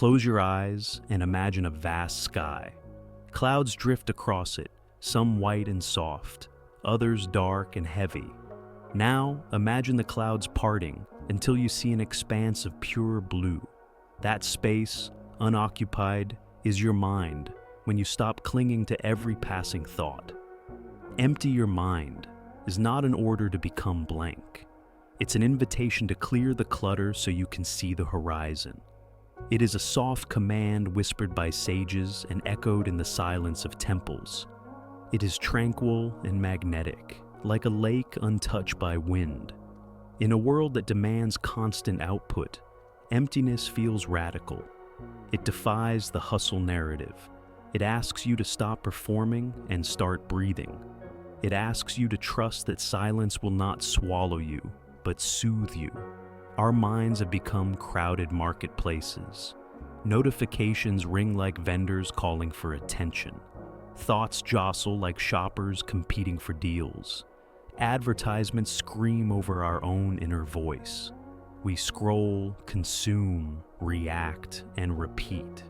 Close your eyes and imagine a vast sky. Clouds drift across it, some white and soft, others dark and heavy. Now, imagine the clouds parting until you see an expanse of pure blue. That space, unoccupied, is your mind when you stop clinging to every passing thought. Empty your mind is not an order to become blank. It's an invitation to clear the clutter so you can see the horizon. It is a soft command whispered by sages and echoed in the silence of temples. It is tranquil and magnetic, like a lake untouched by wind. In a world that demands constant output, emptiness feels radical. It defies the hustle narrative. It asks you to stop performing and start breathing. It asks you to trust that silence will not swallow you, but soothe you. Our minds have become crowded marketplaces. Notifications ring like vendors calling for attention. Thoughts jostle like shoppers competing for deals. Advertisements scream over our own inner voice. We scroll, consume, react, and repeat.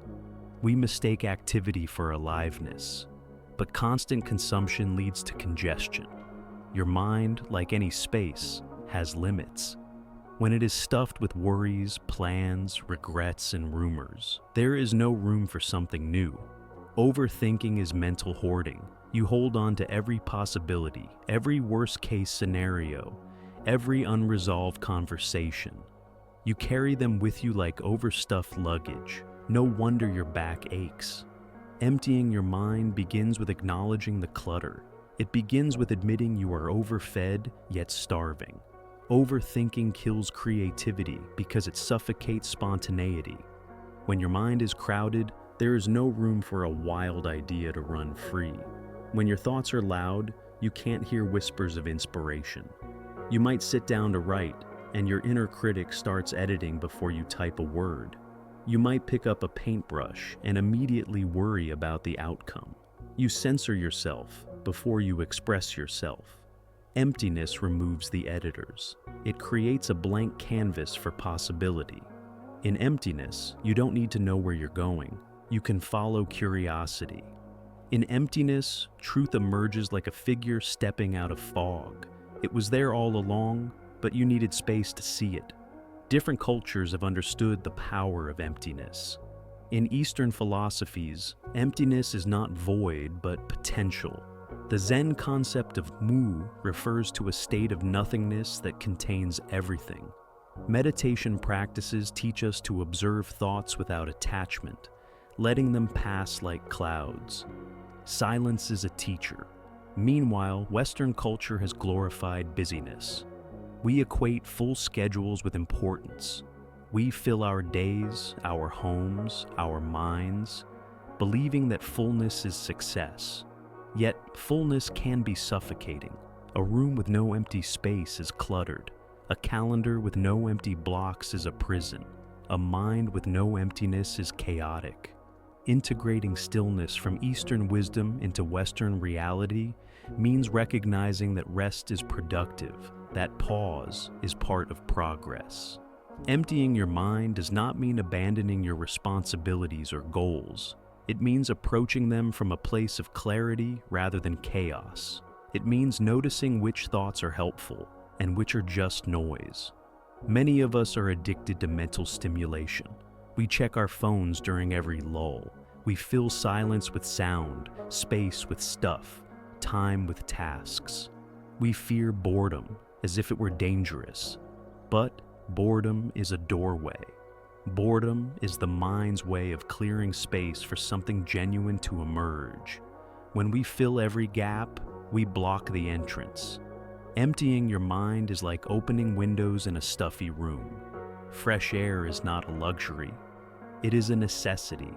We mistake activity for aliveness, but constant consumption leads to congestion. Your mind, like any space, has limits. When it is stuffed with worries, plans, regrets, and rumors, there is no room for something new. Overthinking is mental hoarding. You hold on to every possibility, every worst-case scenario, every unresolved conversation. You carry them with you like overstuffed luggage. No wonder your back aches. Emptying your mind begins with acknowledging the clutter. It begins with admitting you are overfed, yet starving. Overthinking kills creativity because it suffocates spontaneity. When your mind is crowded, there is no room for a wild idea to run free. When your thoughts are loud, you can't hear whispers of inspiration. You might sit down to write, and your inner critic starts editing before you type a word. You might pick up a paintbrush and immediately worry about the outcome. You censor yourself before you express yourself. Emptiness removes the editors. It creates a blank canvas for possibility. In emptiness, you don't need to know where you're going. You can follow curiosity. In emptiness, truth emerges like a figure stepping out of fog. It was there all along, but you needed space to see it. Different cultures have understood the power of emptiness. In Eastern philosophies, emptiness is not void, but potential. The Zen concept of mu refers to a state of nothingness that contains everything. Meditation practices teach us to observe thoughts without attachment, letting them pass like clouds. Silence is a teacher. Meanwhile, Western culture has glorified busyness. We equate full schedules with importance. We fill our days, our homes, our minds, believing that fullness is success. Yet, fullness can be suffocating. A room with no empty space is cluttered. A calendar with no empty blocks is a prison. A mind with no emptiness is chaotic. Integrating stillness from Eastern wisdom into Western reality means recognizing that rest is productive, that pause is part of progress. Emptying your mind does not mean abandoning your responsibilities or goals. It means approaching them from a place of clarity rather than chaos. It means noticing which thoughts are helpful and which are just noise. Many of us are addicted to mental stimulation. We check our phones during every lull. We fill silence with sound, space with stuff, time with tasks. We fear boredom as if it were dangerous. But boredom is a doorway. Boredom is the mind's way of clearing space for something genuine to emerge. When we fill every gap, we block the entrance. Emptying your mind is like opening windows in a stuffy room. Fresh air is not a luxury. It is a necessity.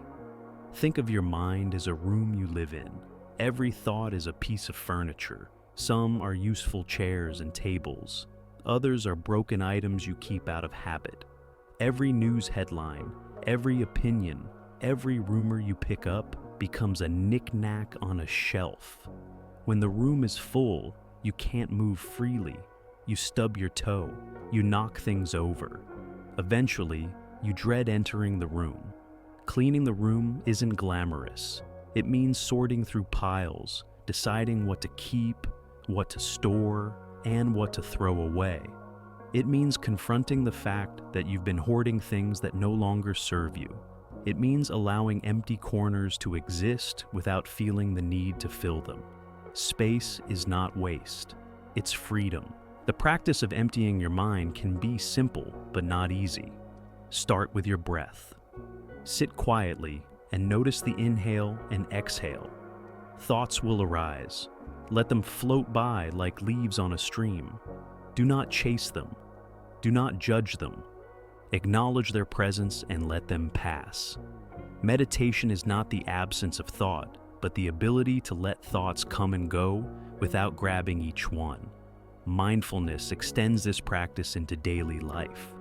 Think of your mind as a room you live in. Every thought is a piece of furniture. Some are useful chairs and tables. Others are broken items you keep out of habit. Every news headline, every opinion, every rumor you pick up becomes a knick-knack on a shelf. When the room is full, you can't move freely. You stub your toe. You knock things over. Eventually, you dread entering the room. Cleaning the room isn't glamorous. It means sorting through piles, deciding what to keep, what to store, and what to throw away. It means confronting the fact that you've been hoarding things that no longer serve you. It means allowing empty corners to exist without feeling the need to fill them. Space is not waste. It's freedom. The practice of emptying your mind can be simple, but not easy. Start with your breath. Sit quietly and notice the inhale and exhale. Thoughts will arise. Let them float by like leaves on a stream. Do not chase them. Do not judge them. Acknowledge their presence and let them pass. Meditation is not the absence of thought, but the ability to let thoughts come and go without grabbing each one. Mindfulness extends this practice into daily life.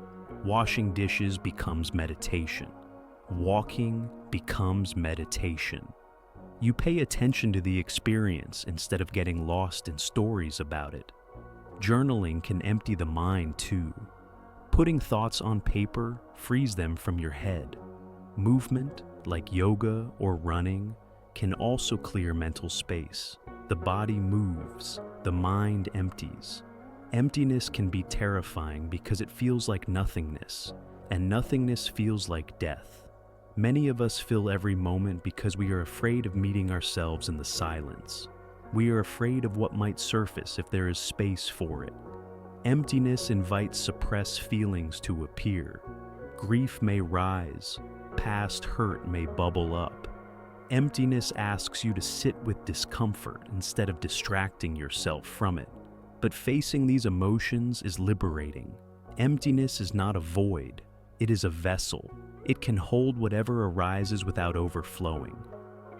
Washing dishes becomes meditation. Walking becomes meditation. You pay attention to the experience instead of getting lost in stories about it. Journaling can empty the mind too. Putting thoughts on paper frees them from your head. Movement, like yoga or running, can also clear mental space. The body moves, the mind empties. Emptiness can be terrifying because it feels like nothingness, and nothingness feels like death. Many of us fill every moment because we are afraid of meeting ourselves in the silence. We are afraid of what might surface if there is space for it. Emptiness invites suppressed feelings to appear. Grief may rise, past hurt may bubble up. Emptiness asks you to sit with discomfort instead of distracting yourself from it. But facing these emotions is liberating. Emptiness is not a void, it is a vessel. It can hold whatever arises without overflowing.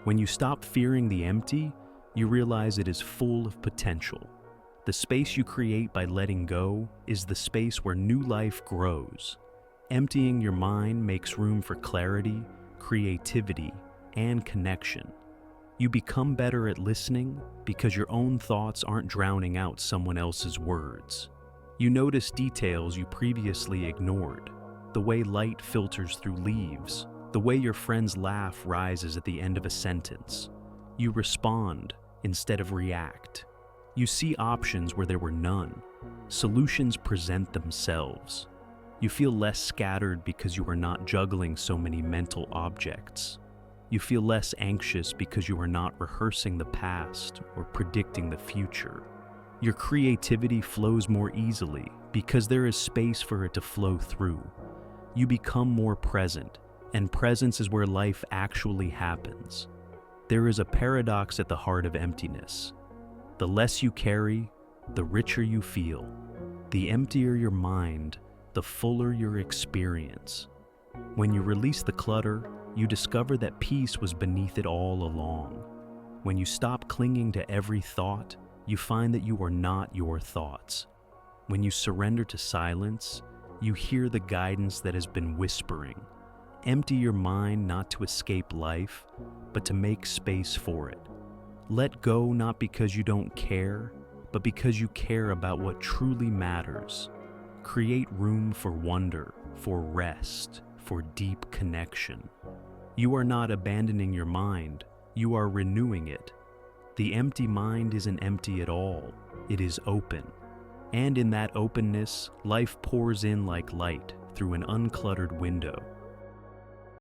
When you stop fearing the empty, you realize it is full of potential. The space you create by letting go is the space where new life grows. Emptying your mind makes room for clarity, creativity, and connection. You become better at listening because your own thoughts aren't drowning out someone else's words. You notice details you previously ignored, the way light filters through leaves, the way your friend's laugh rises at the end of a sentence. You respond instead of react. You see options where there were none. Solutions present themselves. You feel less scattered because you are not juggling so many mental objects. You feel less anxious because you are not rehearsing the past or predicting the future. Your creativity flows more easily because there is space for it to flow through. You become more present, and presence is where life actually happens. There is a paradox at the heart of emptiness. The less you carry, the richer you feel. The emptier your mind, the fuller your experience. When you release the clutter, you discover that peace was beneath it all along. When you stop clinging to every thought, you find that you are not your thoughts. When you surrender to silence, you hear the guidance that has been whispering. Empty your mind not to escape life, but to make space for it. Let go not because you don't care, but because you care about what truly matters. Create room for wonder, for rest, for deep connection. You are not abandoning your mind, you are renewing it. The empty mind isn't empty at all, it is open. And in that openness, life pours in like light through an uncluttered window.